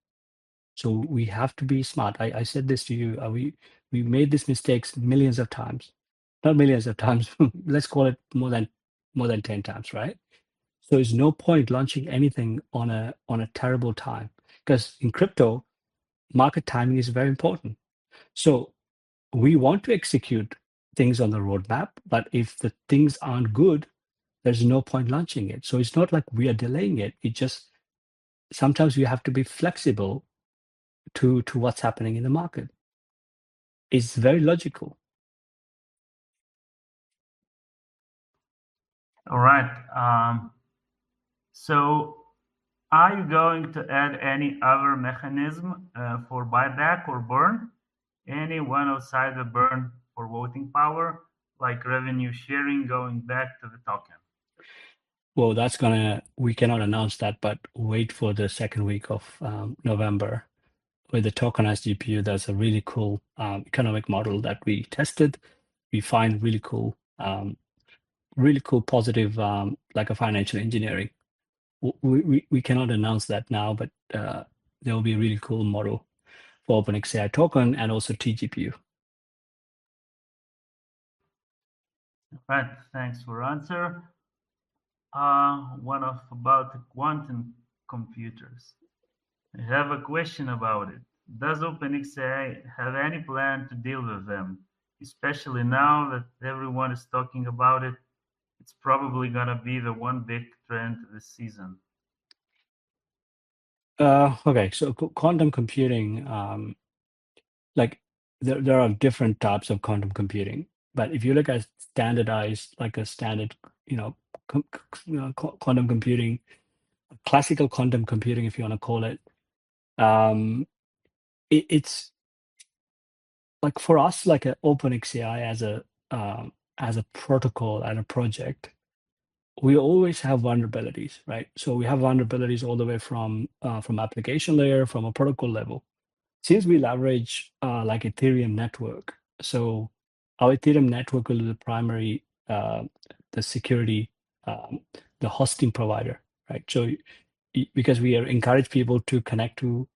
So we have to be smart. I said this to you. We made these mistakes millions of times, not millions of times. Let's call it more than 10 times, right? So there's no point launching anything on a terrible time, because in crypto, market timing is very important. So we want to execute things on the roadmap, but if the things aren't good, there's no point launching it. So it's not like we are delaying it. It just sometimes we have to be flexible to what's happening in the market. It's very logical. All right. So are you going to add any other mechanism for buyback or burn? Anyone outside the burn for voting power, like revenue sharing going back to the token? Well, we cannot announce that, but wait for the second week of November. With the tokenized GPU, there's a really cool economic model that we tested. We find really cool positive, like a financial engineering. We cannot announce that now, but there will be a really cool model for OpenxAI token and also tGPU. Right, thanks for answer. One of about the quantum computers. I have a question about it. Does OpenxAI have any plan to deal with them? Especially now that everyone is talking about it, it's probably gonna be the one big trend this season. Okay, so quantum computing, like there are different types of quantum computing, but if you look at standardized, like a standard, quantum computing, classical quantum computing, if you want to call it, it's like for us, like an OpenxAI as a protocol and a project, we always have vulnerabilities, right? So we have vulnerabilities all the way from application layer, from a protocol level. Since we leverage like Ethereum network, so our Ethereum network will be the primary, the security, the hosting provider, right? So because we encourage people to connect to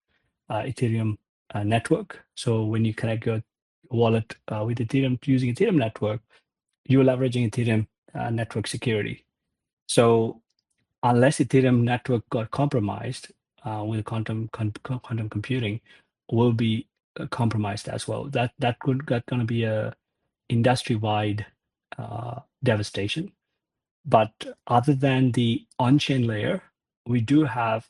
Ethereum network. So when you connect your wallet with Ethereum using Ethereum network, you're leveraging Ethereum network security. So unless Ethereum network got compromised with quantum computing, will be compromised as well. That going to be a industry-wide devastation. But other than the on-chain layer, we do have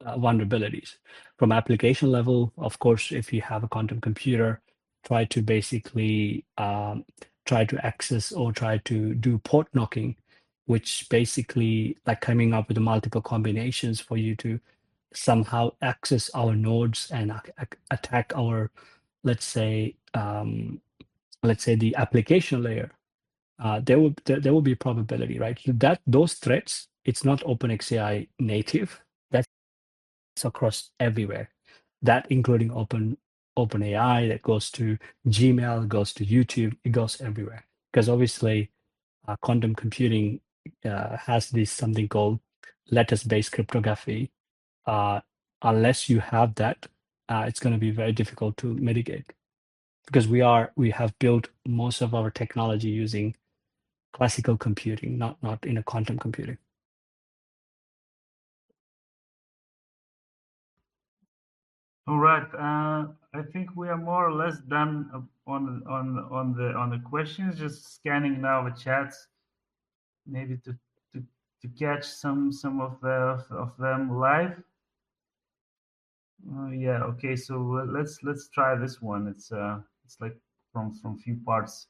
vulnerabilities. From application level, of course, if you have a quantum computer, try to basically try to access or try to do port knocking, which basically like coming up with multiple combinations for you to somehow access our nodes and attack our, let's say the application layer. There will be probability, right? That those threats, it's not OpenxAI native. That's across everywhere. That including OpenAI, that goes to Gmail, goes to YouTube, it goes everywhere. Because obviously, quantum computing has this something called lattice-based cryptography. Unless you have that, it's going to be very difficult to mitigate. Because we have built most of our technology using classical computing, not in a quantum computing. All right. I think we are more or less done on the questions. Just scanning now the chats, maybe to catch some of them live. Yeah. Okay. So let's try this one. It's like from few parts.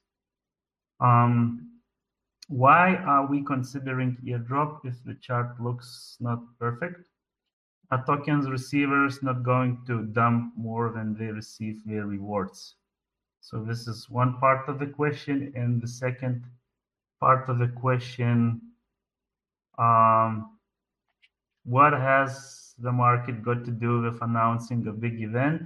Why are we considering airdrop if the chart looks not perfect? Are tokens receivers not going to dump more than they receive their rewards? So this is one part of the question, and the second part of the question, what has the market got to do with announcing a big event?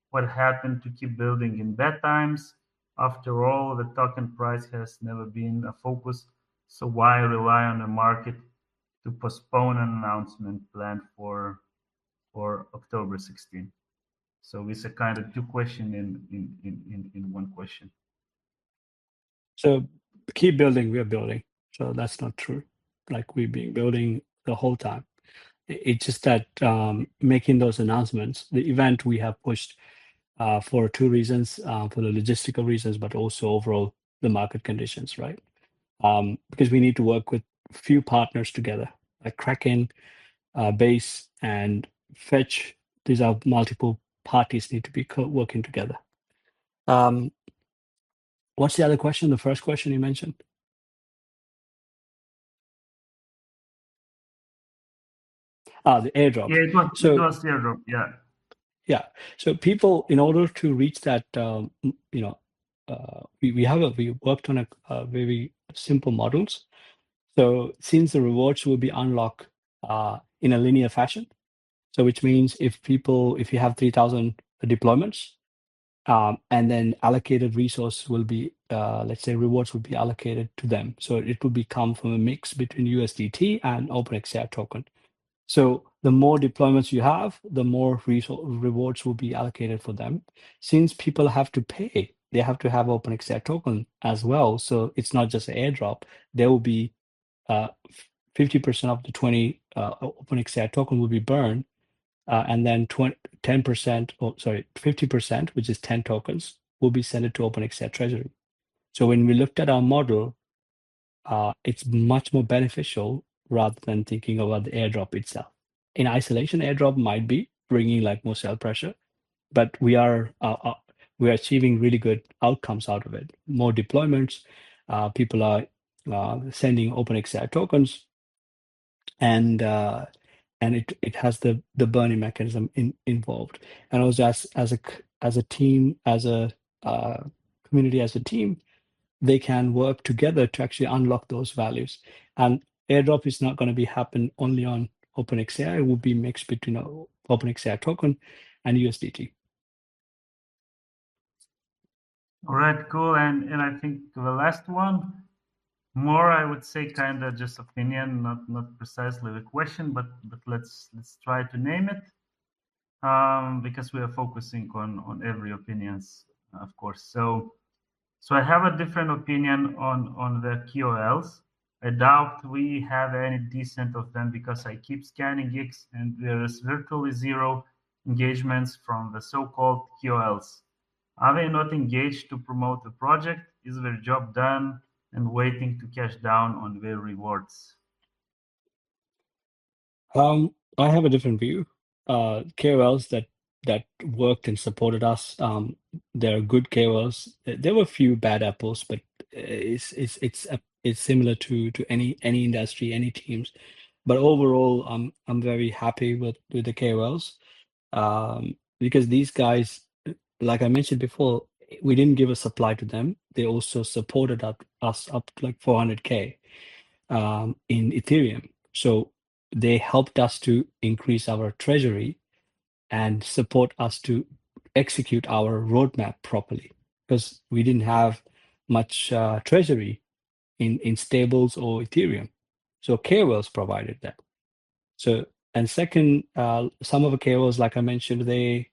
What happened to keep building in bad times? After all, the token price has never been a focus, so why rely on the market to postpone an announcement planned for October 16? So it's a kind of two question in one question. So keep building, we are building. So that's not true. Like we've been building the whole time. It's just that making those announcements, the event we have pushed for two reasons, for the logistical reasons, but also overall the market conditions, right? Because we need to work with few partners together, like Kraken, Base, and Fetch. These are multiple parties need to be working together. What's the other question? The first question you mentioned? The airdrop. Yeah, it was airdrop. Yeah. Yeah. So people, in order to reach that, we worked on a very simple models. So since the rewards will be unlocked in a linear fashion, so which means if you have 3,000 deployments, and then allocated resource will be, let's say rewards will be allocated to them. So it will become from a mix between USDT and OpenxAI token. So the more deployments you have, the more rewards will be allocated for them. Since people have to pay, they have to have OpenxAI token as well. So it's not just an airdrop. There will be 50% of the 20 OpenxAI token will be burned, and then 10%, 50%, which is 10 tokens, will be sent to OpenxAI Treasury. So when we looked at our model, it's much more beneficial rather than thinking about the airdrop itself. In isolation, airdrop might be bringing like more sell pressure, but we are achieving really good outcomes out of it. More deployments, people are sending OpenxAI tokens, and it has the burning mechanism involved. And also as a team, as a community, as a team, they can work together to actually unlock those values. And airdrop is not going to be happen only on OpenxAI. It will be mixed between OpenxAI token and USDT. All right, cool. And I think the last one, more I would say kind of just opinion, not precisely the question, but let's try to name it, because we are focusing on every opinions of course. So I have a different opinion on the QOLs. I doubt we have any decent of them because I keep scanning gigs and there is virtually zero engagements from the so-called QOLs. Are they not engaged to promote the project? Is their job done and waiting to cash down on their rewards? I have a different view. KOLs that worked and supported us, they're good KOLs. There were a few bad apples, but it's similar to any industry, any teams. But overall, I'm very happy with the KOLs, because these guys, like I mentioned before, we didn't give a supply to them. They also supported us up to like 400K in Ethereum. So they helped us to increase our treasury and support us to execute our roadmap properly because we didn't have much treasury in stables or Ethereum. So KOLs provided that. So, and second, some of the KOLs, like I mentioned, they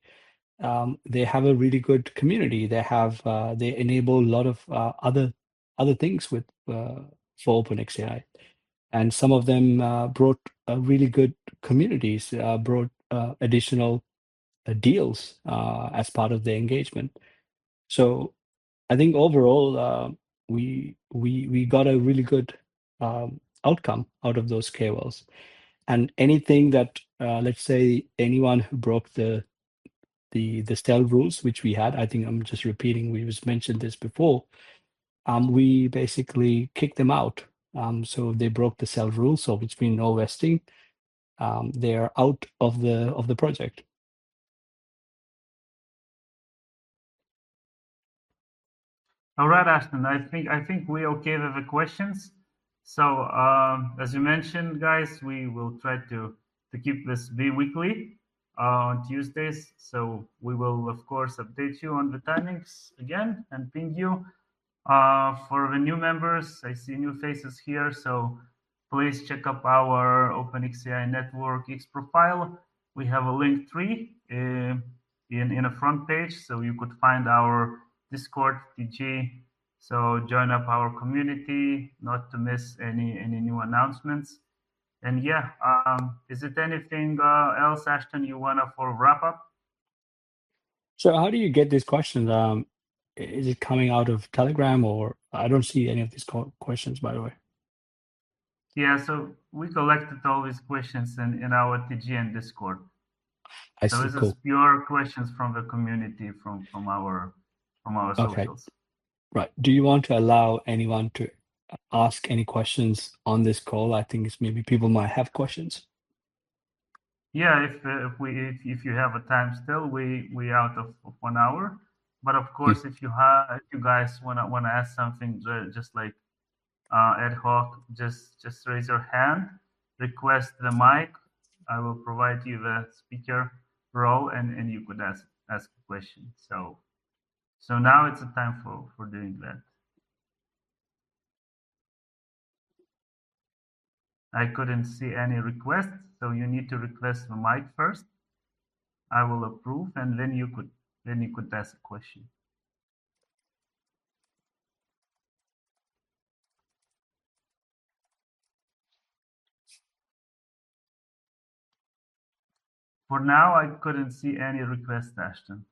have a really good community. They enable a lot of other things with for OpenxAI, and some of them brought really good communities, brought additional deals as part of the engagement. So I think overall we got a really good outcome out of those KOLs. And anything that let's say anyone who broke the stealth rules which we had, I think I'm just repeating, we just mentioned this before, we basically kicked them out. So they broke the stealth rules, so which means no vesting. They are out of the project. All right, Ashton. I think we're okay with the questions. So as you mentioned, guys, we will try to keep this bi-weekly on Tuesdays. So we will of course update you on the timings again and ping you. For the new members, I see new faces here, so please check up our OpenxAI Network X profile. We have a link tree in a front page, so you could find our Discord TG. So join up our community, not to miss any new announcements. And yeah, is it anything else, Ashton, you wanna for wrap up? So how do you get these questions? Is it coming out of Telegram, or I don't see any of these questions, by the way. Yeah, so we collected all these questions in our TG and Discord. I So see. this is Cool. pure questions from the community, from our Okay. socials. Right. Do you want to allow anyone to ask any questions on this call? I think it's maybe people might have questions. Yeah, if you have a time still, we out of 1 hour. But of Mm. course, if you guys wanna ask something just like ad hoc, just raise your hand, request the mic. I will provide you the speaker role, and you could ask a question. So now it's a time for doing that. I couldn't see any requests, so you need to request the mic first. I will approve, and then you could ask a question. For now, I couldn't see any requests, Ashton.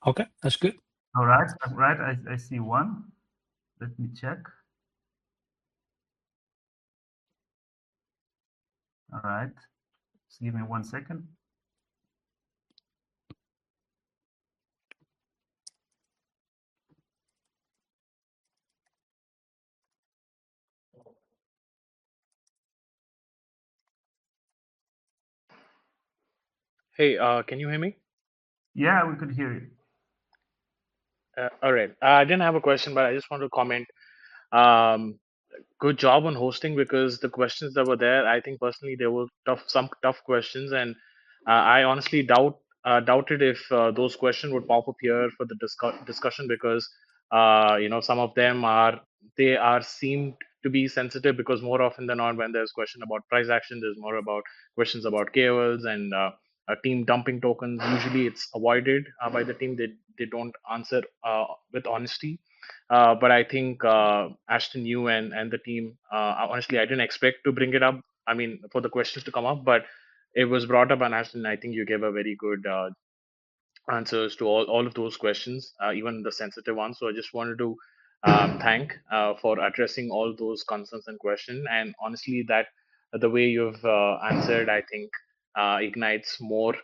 Okay, that's good. All right, right. I see one. Let me check. All right, just give me 1 second. Hey, can you hear me? Yeah, we could hear you. All right. I didn't have a question, but I just want to comment. Um, Good job on hosting because the questions that were there, I think personally they were some tough questions, and I honestly doubted if those questions would pop up here for the discussion because some of them are seemed to be sensitive because more often than not when there's question about price action, there's more about questions about KOLs and team dumping tokens. Usually, it's avoided by the team. They don't answer with honesty. But I think Ashton, you and the team, honestly, I didn't expect to bring it up. I mean, for the questions to come up, but it was brought up, and Ashton, I think you gave a very good answers to all of those questions, even the sensitive ones. So I just wanted to thank for addressing all those concerns and questions. And honestly, that the way you've answered, I think, ignites more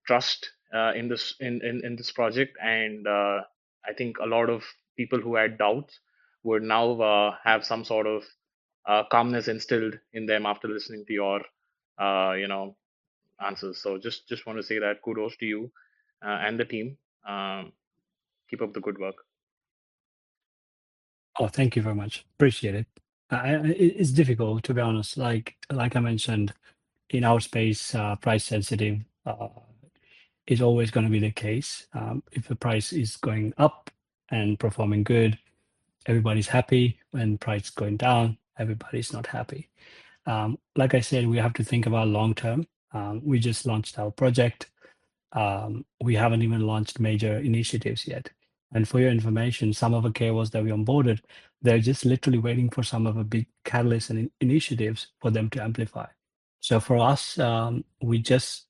trust in this project. And I think a lot of people who had doubts would now have some sort of calmness instilled in them after listening to your, you know, answers. So just want to say that kudos to you and the team. Um, keep up the good work. Oh, thank you very much. Appreciate it. It's difficult, to be honest. Like I mentioned, in our space, price sensitive is always going to be the case. If the price is going up and performing good, everybody's happy. When price going down, everybody's not happy. Like I said, we have to think about long term. We just launched our project. We haven't even launched major initiatives yet. And for your information, some of the KOLs that we onboarded, they're just literally waiting for some of the big catalysts and initiatives for them to amplify. So for us, we're just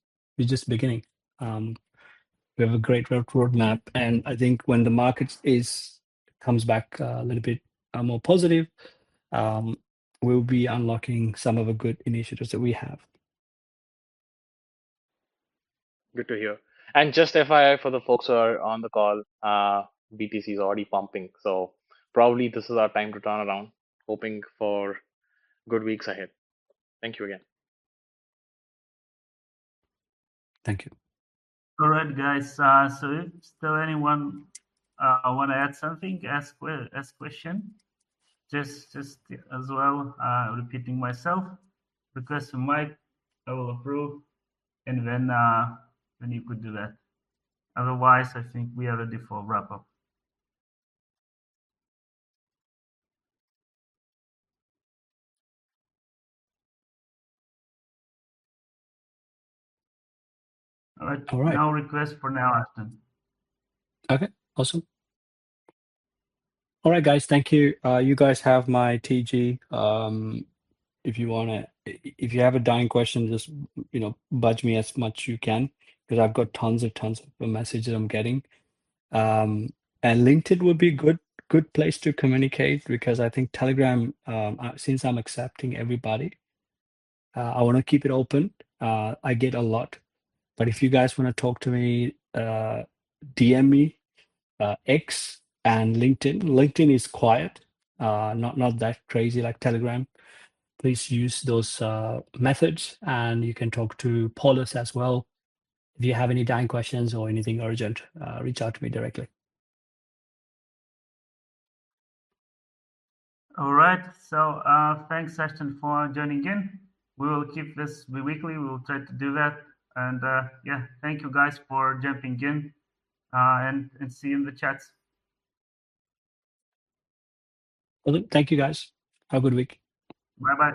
beginning. We have a great roadmap, and I think when the market comes back a little bit more positive, we'll be unlocking some of the good initiatives that we have. Good to hear. And just FYI for the folks who are on the call, BTC is already pumping. So probably this is our time to turn around. Hoping for good weeks ahead. Thank you again. Thank you. All right, guys. So if still anyone want to add something, ask question. Just as well, repeating myself, request a mic, I will approve, and then you could do that. Otherwise, I think we are ready for wrap up. All right. All right. No request for now, Ashton. Okay. Awesome. All right, guys. Thank you. You guys have my TG. If you have a dying question, just budge me as much you can, because I've got tons of messages I'm getting. And LinkedIn would be good place to communicate, because I think Telegram, since I'm accepting everybody, I want to keep it open. I get a lot, but if you guys want to talk to me, DM me, X and LinkedIn. LinkedIn is quiet, not that crazy like Telegram. Please use those methods, and you can talk to Paulus as well. If you have any dying questions or anything urgent, reach out to me directly. All right. So thanks, Ashton, for joining in. We will keep this weekly. We will try to do that. And yeah, thank you guys for jumping in, and see you in the chats. Well, thank you, guys. Have a good week. Bye bye.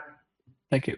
Thank you.